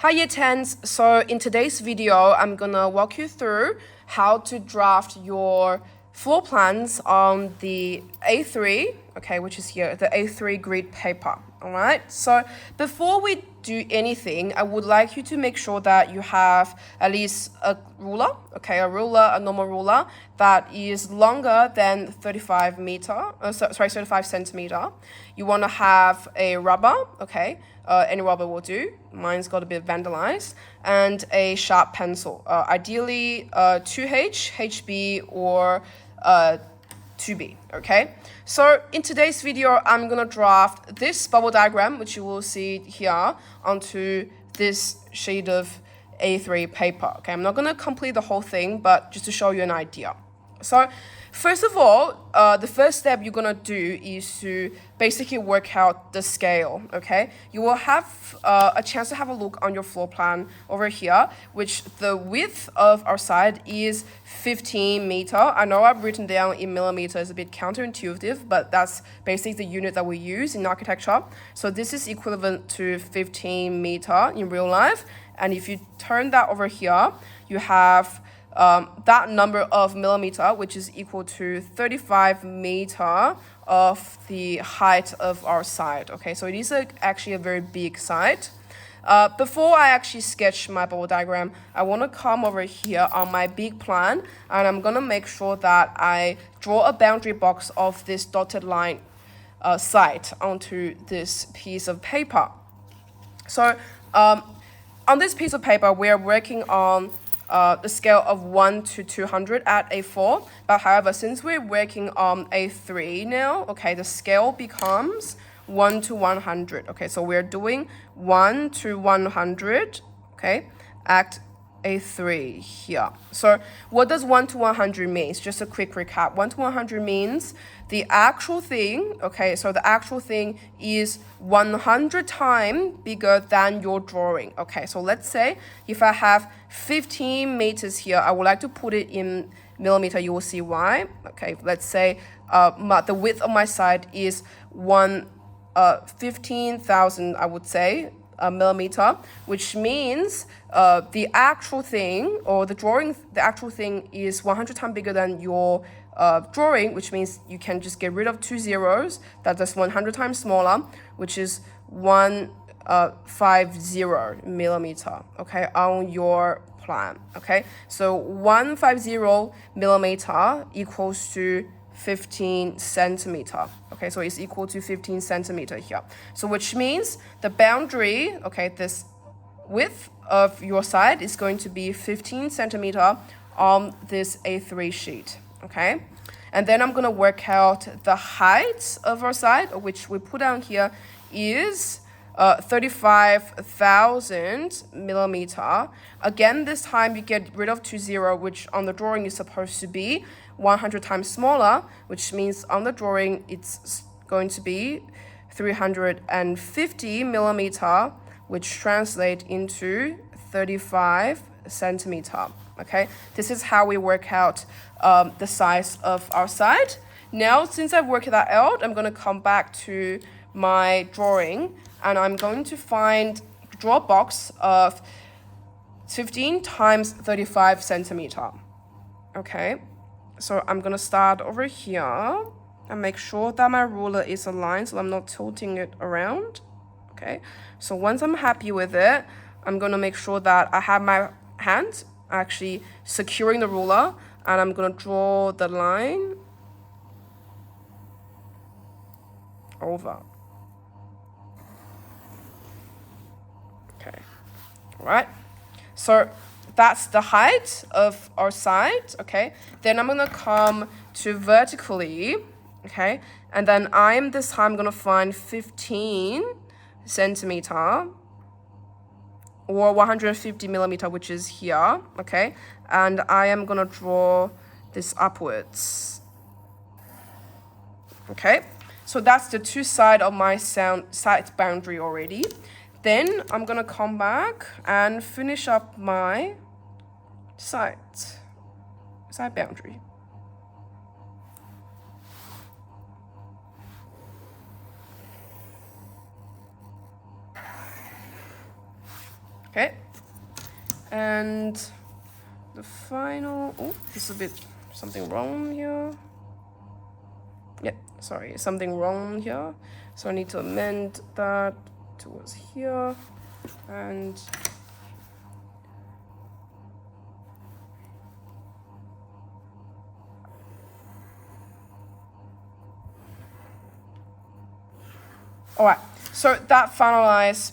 Hi Year 10s, so in today's video, I'm gonna walk you through how to draft your floor plans on the A3, okay, which is here, the A3 grid paper, all right? So before we do anything, I would like you to make sure that you have at least a ruler, okay, a normal ruler that is longer than 35 centimeter. You wanna have a rubber, okay, any rubber will do. Mine's got a bit vandalized. And a sharp pencil, ideally 2H, HB, or 2B, okay? So in today's video, I'm gonna draft this bubble diagram, which you will see here, onto this sheet of A3 paper, okay? I'm not gonna complete the whole thing, but just to show you an idea. So first of all, the first step you're gonna do is to basically work out the scale, okay? You will have a chance to have a look on your floor plan over here, which the width of our side is 15 meter. I know I've written down in millimeters, a bit counterintuitive, but that's basically the unit that we use in architecture. So this is equivalent to 15 meter in real life. And if you turn that over here, you have that number of millimeter, which is equal to 35 meter of the height of our side. Okay, so it is actually a very big side. Before I actually sketch my bubble diagram, I want to come over here on my big plan, and I'm going to make sure that I draw a boundary box of this dotted line side onto this piece of paper. So on this piece of paper, we're working on the scale of 1 to 200 at A4. But however, since we're working on A3 now, okay, the scale becomes 1 to 100. Okay, so we're doing 1 to 100, okay, at A3 here. So what does 1 to 100 means? Just a quick recap. 1 to 100 means the actual thing, okay, so the actual thing is 100 times bigger than your drawing. Okay, so let's say if I have 15 meters here, I would like to put it in millimeter. You will see why. Okay, let's say the width of my side is 15,000, I would say, millimeter, which means the actual thing or the actual thing is 100 times bigger than your drawing, which means you can just get rid of 2 zeros. That's 100 times smaller, which is 150 millimeter, okay, on your plan, okay? So 150 millimeter equals to 15 centimeter, okay? So it's equal to 15 centimeter here. So which means the boundary, okay, this width of your side is going to be 15 centimeter on this A3 sheet, okay? And then I'm gonna work out the height of our side, which we put down here is 35,000 millimeter. Again, this time you get rid of 2 zero, which on the drawing is supposed to be 100 times smaller, which means on the drawing it's going to be 350 millimeter, which translates into 35 centimeter. Okay, this is how we work out the size of our side. Now, since I've worked that out, I'm going to come back to my drawing, and I'm going to draw a box of 15 times 35 centimeter. Okay, so I'm going to start over here and make sure that my ruler is aligned so I'm not tilting it around. Okay, so once I'm happy with it, I'm going to make sure that I have my hand actually securing the ruler, and I'm going to draw the line over. Okay, all right, so that's the height of our side, okay? Then I'm going to come to vertically, okay? And then this time going to find 15 centimeter or 150 millimeter, which is here, okay? And I am gonna draw this upwards, okay? So that's the two sides of my side boundary already. Then I'm gonna come back and finish up my side boundary. Okay. And the final, oh, this is a bit, something wrong here. Yeah, sorry, something wrong here. So I need to amend that towards here. And all right, so that finalized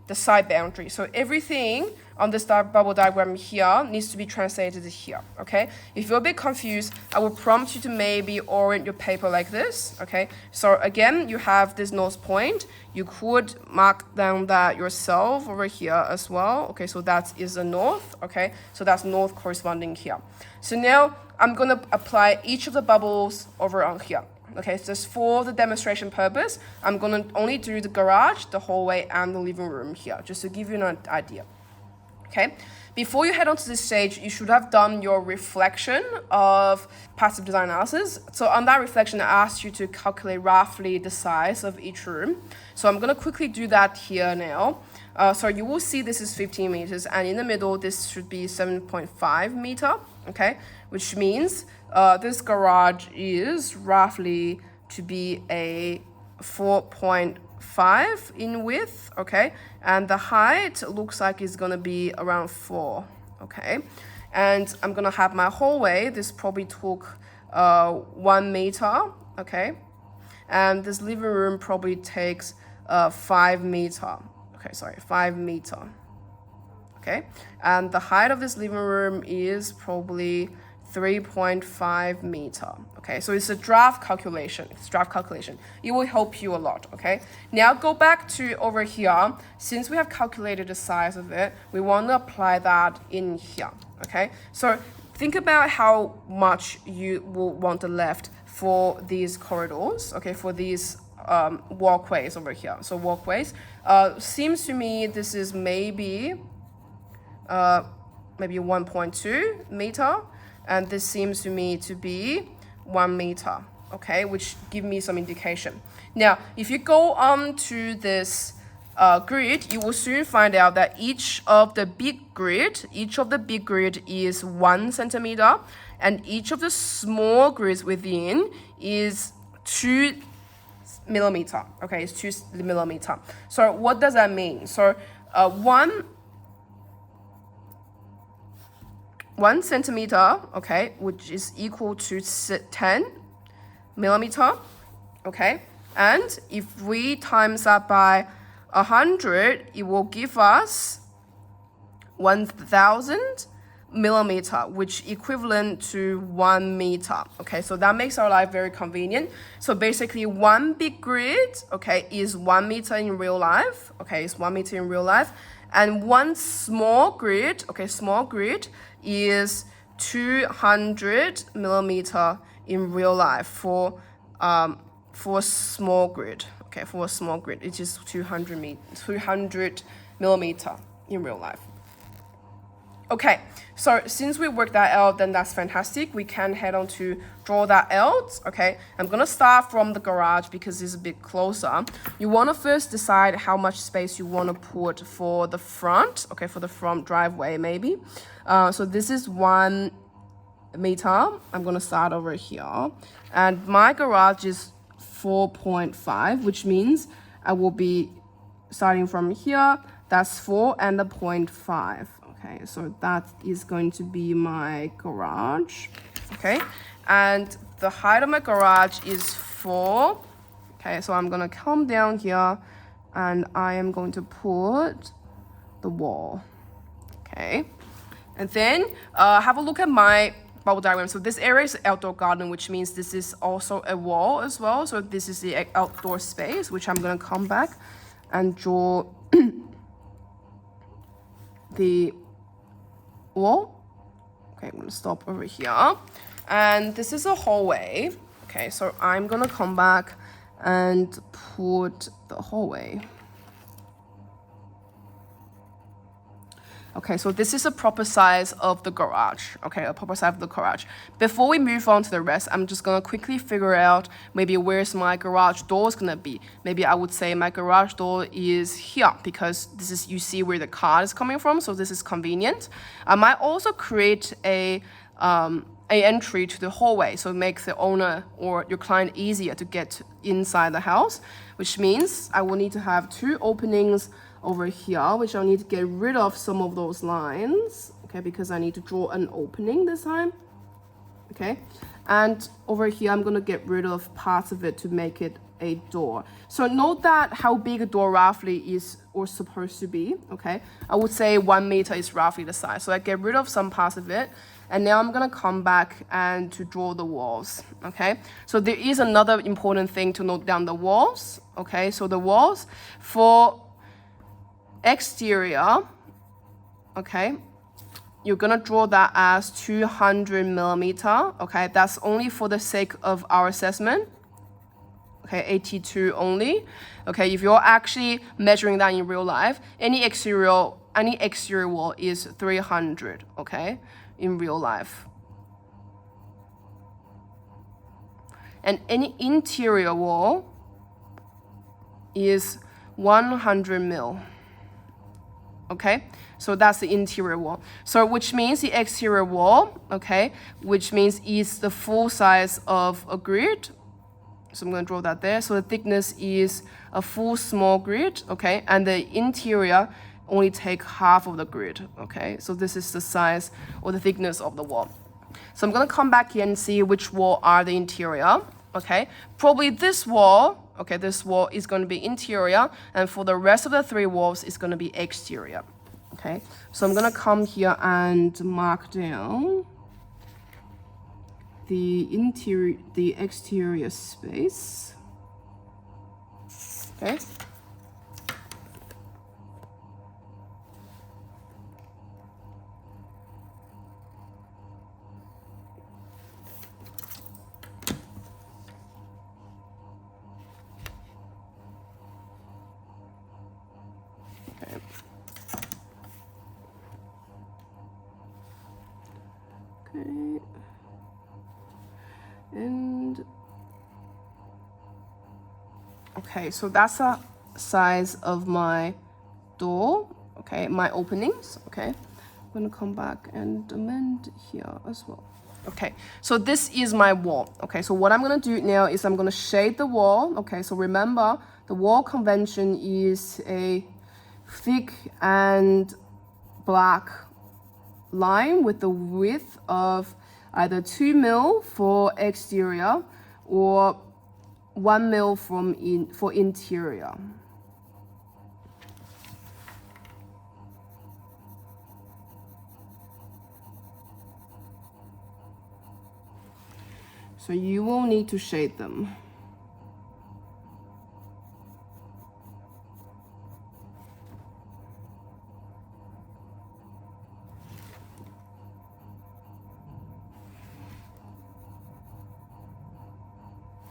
the side boundary. So everything on this bubble diagram here needs to be translated here, okay? If you're a bit confused, I will prompt you to maybe orient your paper like this, okay? So again, you have this north point. You could mark down that yourself over here as well, okay? So that is the north, okay? So that's north corresponding here. So now I'm gonna apply each of the bubbles over on here. Okay, so just for the demonstration purpose, I'm gonna only do the garage, the hallway, and the living room here, just to give you an idea. Okay, before you head on to this stage, you should have done your reflection of passive design analysis. So on that reflection, I asked you to calculate roughly the size of each room. So I'm gonna quickly do that here now. So you will see this is 15 meters, and in the middle, this should be 7.5 meter, okay? Which means this garage is roughly to be a 4.5 in width, okay? And the height looks like it's gonna be around 4, okay? And I'm gonna have my hallway. This probably took 1 meter, okay? And this living room probably takes 5 meter. Okay, sorry, 5 meter. Okay, and the height of this living room is probably 3.5 meter. Okay, so it's a draft calculation. It's draft calculation. It will help you a lot. Okay, now go back to over here. Since we have calculated the size of it, we want to apply that in here. Okay, so think about how much you will want the left for these corridors. Okay, for these walkways over here. So walkways, seems to me this is maybe 1.2 meter, and this seems to me to be 1 meter, okay, which give me some indication. Now, if you go on to this grid, you will soon find out that each of the big grid is 1 centimeter, and each of the small grids within is 2 millimeter. Okay, it's 2 millimeter. So what does that mean? So 1 centimeter, okay, which is equal to 10 millimeter, okay? And if we times that by 100, it will give us 1,000 millimeter, which equivalent to 1 meter. Okay, so that makes our life very convenient. So basically, one big grid, okay, is 1 meter in real life. Okay, it's 1 meter in real life, and one small grid, okay, small grid is 200 millimeter in real life for a small grid. Okay, for a small grid, it is 200 millimeter in real life. Okay, so since we worked that out, then that's fantastic. We can head on to draw that out, okay? I'm gonna start from the garage because it's a bit closer. You wanna first decide how much space you wanna put for the front, okay, for the front driveway maybe. So this is 1 meter. I'm gonna start over here. And my garage is 4.5, which means I will be starting from here. That's 4 and a 0.5. Okay, so that is going to be my garage, okay? And the height of my garage is 4. Okay, so I'm gonna come down here and I am going to put the wall, okay? And then have a look at my bubble diagram. So this area is outdoor garden, which means this is also a wall as well. So this is the outdoor space, which I'm gonna come back and draw the wall. Okay, I'm gonna stop over here. And this is a hallway. Okay, so I'm gonna come back and put the hallway. Okay, so this is a proper size of the garage. Okay, a proper size of the garage. Before we move on to the rest, I'm just gonna quickly figure out maybe where's my garage door is gonna be. Maybe I would say my garage door is here because this is, you see where the car is coming from, so this is convenient. I might also create a entry to the hallway, so it makes the owner or your client easier to get inside the house, which means I will need to have 2 openings over here, which I'll need to get rid of some of those lines, okay, because I need to draw an opening this time, okay? And over here, I'm gonna get rid of parts of it to make it a door. So note that how big a door roughly is or supposed to be, okay? I would say 1 meter is roughly the size. So I get rid of some parts of it. And now I'm gonna come back and to draw the walls, okay? So there is another important thing to note down, the walls, okay? So the walls for exterior, okay, you're gonna draw that as 200 millimeter, okay? That's only for the sake of our assessment, okay, 82 only. Okay, if you're actually measuring that in real life, any exterior wall is 300, okay, in real life. And any interior wall is 100 mil. Okay, so that's the interior wall. So which means the exterior wall, okay, which means is the full size of a grid. So I'm going to draw that there. So the thickness is a full small grid, okay, and the interior only take half of the grid, okay. So this is the size or the thickness of the wall. So I'm going to come back here and see which wall are the interior, okay. Probably this wall. Okay, this wall is going to be interior, and for the rest of the 3 walls, it's going to be exterior. Okay, so I'm going to come here and mark down the exterior space. Okay. Okay. And okay, so that's the size of my door, okay, my openings, okay. I'm gonna come back and amend here as well. Okay, so this is my wall. Okay, so what I'm gonna do now is I'm gonna shade the wall. Okay, so remember the wall convention is a thick and black line with the width of either 2 mil for exterior or 1 mil for interior. So you will need to shade them.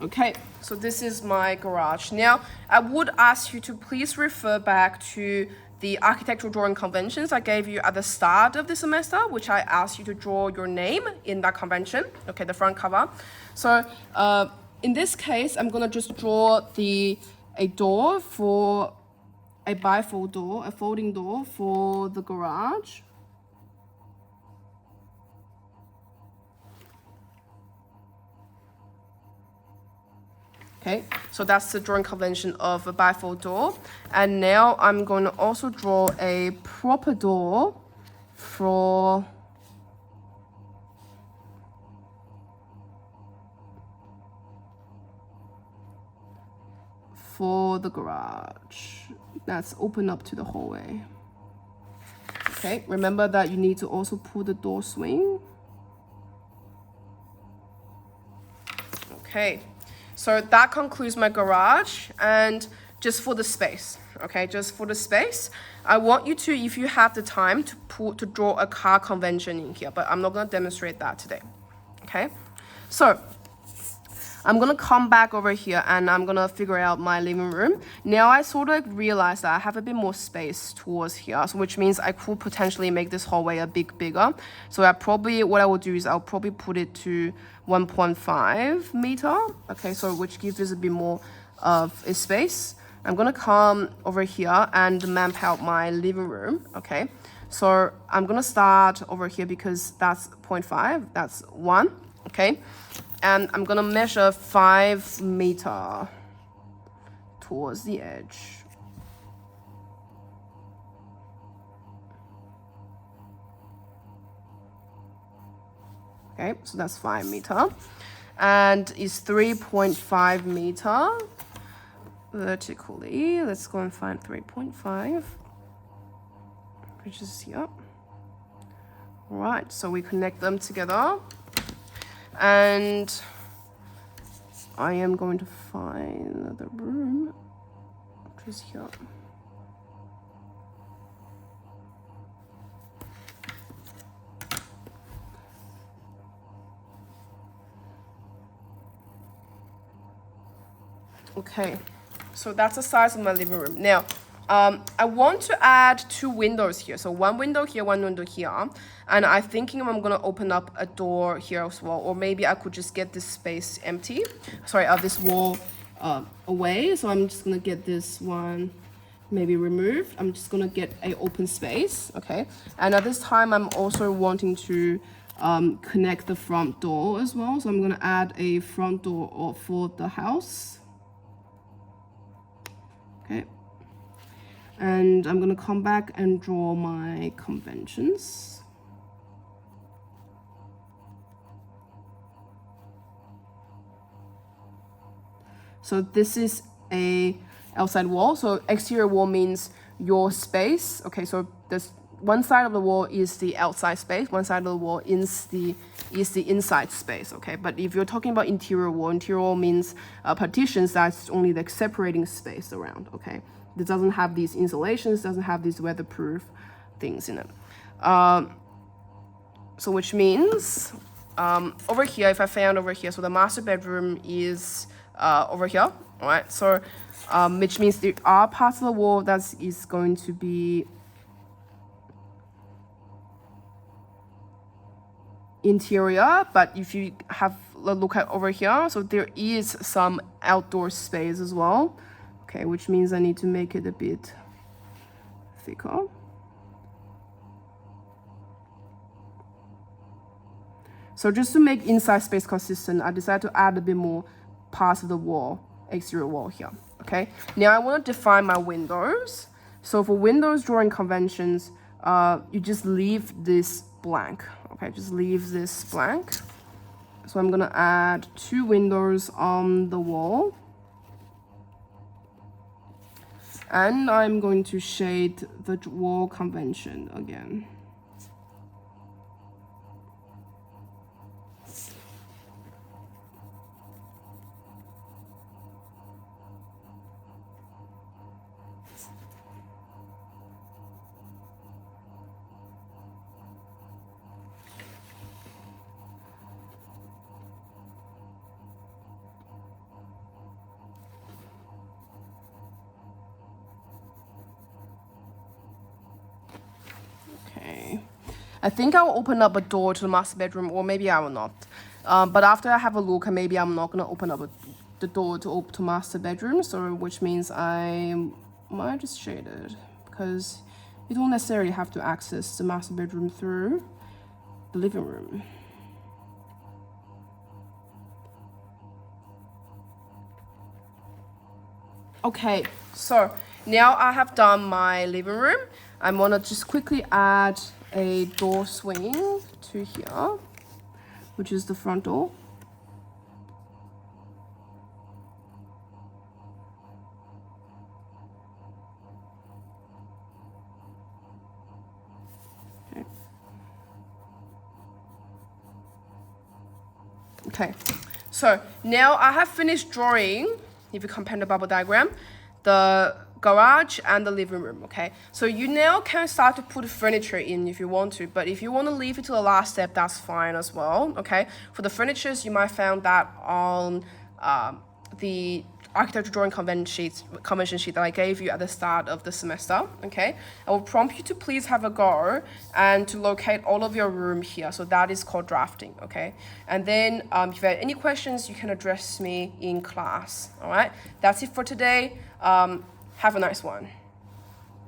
Okay, so this is my garage. Now, I would ask you to please refer back to the architectural drawing conventions I gave you at the start of the semester, which I asked you to draw your name in that convention, okay, the front cover. So in this case, I'm gonna just draw a door for a bifold door, a folding door for the garage. Okay, so that's the drawing convention of a bifold door. And now I'm going to also draw a proper door for the garage. That's open up to the hallway. Okay, remember that you need to also pull the door swing. Okay. So that concludes my garage, and just for the space, okay, just for the space, I want you to, if you have the time, to draw a car convention in here, but I'm not going to demonstrate that today, okay? So I'm gonna come back over here and I'm gonna figure out my living room. Now I sort of realized that I have a bit more space towards here, so which means I could potentially make this hallway a bit bigger. So what I will do is I'll probably put it to 1.5 meter. Okay, so which gives us a bit more of a space. I'm gonna come over here and map out my living room. Okay, so I'm gonna start over here because that's 0.5, that's 1. Okay, and I'm gonna measure 5 meter towards the edge. Okay, so that's 5 meter, and it's 3.5 meter vertically. Let's go and find 3.5, which is here. All right, so we connect them together, and I am going to find the room, which is here. Okay, so that's the size of my living room. Now, I want to add 2 windows here. So 1 window here, 1 window here. And I'm thinking I'm gonna open up a door here as well. Or maybe I could just get this space empty. Sorry, this wall away. So I'm just gonna get this one maybe removed. I'm just gonna get a open space, okay? And at this time, I'm also wanting to connect the front door as well. So I'm gonna add a front door for the house. Okay, and I'm gonna come back and draw my conventions. So this is a outside wall. So exterior wall means your space. Okay, so there's one side of the wall is the outside space, one side of the wall is the inside space. Okay, but if you're talking about interior wall means partitions, that's only the separating space around. Okay, it doesn't have these insulations, doesn't have these weatherproof things in it. So which means over here, if I found over here, so the master bedroom is over here. All right, so which means there are parts of the wall that is going to be interior, but if you have a look at over here, so there is some outdoor space as well. Okay, which means I need to make it a bit thicker. So just to make inside space consistent, I decided to add a bit more parts of the wall, exterior wall here. Okay, now I want to define my windows. So for windows drawing conventions, you just leave this blank. Okay, just leave this blank. So I'm gonna add 2 windows on the wall. And I'm going to shade the wall convention again. I think I'll open up a door to the master bedroom, or maybe I will not. But after I have a look, maybe I'm not gonna open up the door to master bedroom, so which means I might just shade it, because you don't necessarily have to access the master bedroom through the living room. Okay, so now I have done my living room. I want to just quickly add a door swing to here, which is the front door. Okay, so now I have finished drawing, if you compare the bubble diagram, the garage and the living room. Okay, so you now can start to put furniture in if you want to, but if you want to leave it to the last step, that's fine as well. Okay, for the furnitures, you might find that on the architecture drawing convention sheet that I gave you at the start of the semester, okay? I will prompt you to please have a go and to locate all of your room here. So that is called drafting, okay? And then if you have any questions, you can address me in class, all right? That's it for today. Have a nice one.